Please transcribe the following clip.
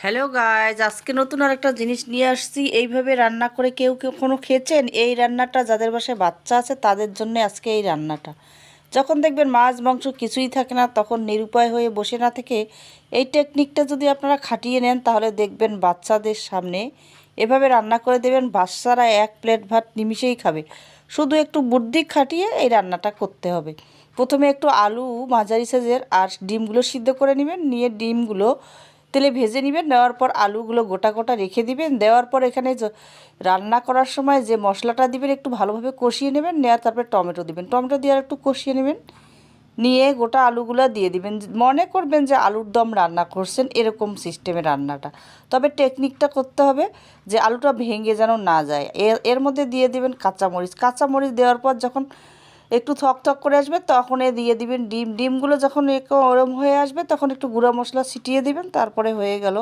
Hello guys, আজকে নতুন আর একটা জিনিস নিয়ে আসছি। এইভাবে রান্না করে কেউ কখনো খেয়েছেন? এই রান্নাটা যাদের বাসায় বাচ্চা আছে তাদের জন্য আজকে এই রান্নাটা। যখন দেখবেন মাছ মাংস কিছুই থাকে না, তখন নিরুপায় হয়ে বসে না থেকে এই টেকনিকটা যদি আপনারা খাটিয়ে নেন, তাহলে দেখবেন বাচ্চাদের সামনে এভাবে রান্না করে দেবেন, বাচ্চারা এক প্লেট ভাত নিমিষেই খাবে। শুধু একটু বুদ্ধি খাটিয়ে এই রান্নাটা করতে হবে। প্রথমে একটু আলু মাঝারি সাইজের আর ডিমগুলো সিদ্ধ করে নেবেন, নিয়ে ডিমগুলো তেলে ভেজে নেবেন। নেওয়ার পর আলুগুলো গোটা গোটা রেখে দিবেন। দেওয়ার পর এখানে রান্না করার সময় যে মশলাটা দিবেন একটু ভালোভাবে কষিয়ে নেবেন। নেওয়ার তারপরে টমেটো দিবেন, টমেটো দিয়ে আর একটু কষিয়ে নেবেন। নিয়ে গোটা আলুগুলো দিয়ে দিবেন। মনে করবেন যে আলুর দম রান্না করছেন, এরকম সিস্টেমে রান্নাটা। তবে টেকনিকটা করতে হবে যে আলুটা ভেঙে যেন না যায়। এর এর মধ্যে দিয়ে দিবেন কাঁচামরিচ। কাঁচামরিচ দেওয়ার পর যখন একটু থকথক করে আসবে তখন দিয়ে দিবেন ডিমগুলো যখন একটু ওরম হয়ে আসবে তখন একটু গুঁড়া মশলা ছিটিয়ে দিবেন, তারপরে হয়ে গেল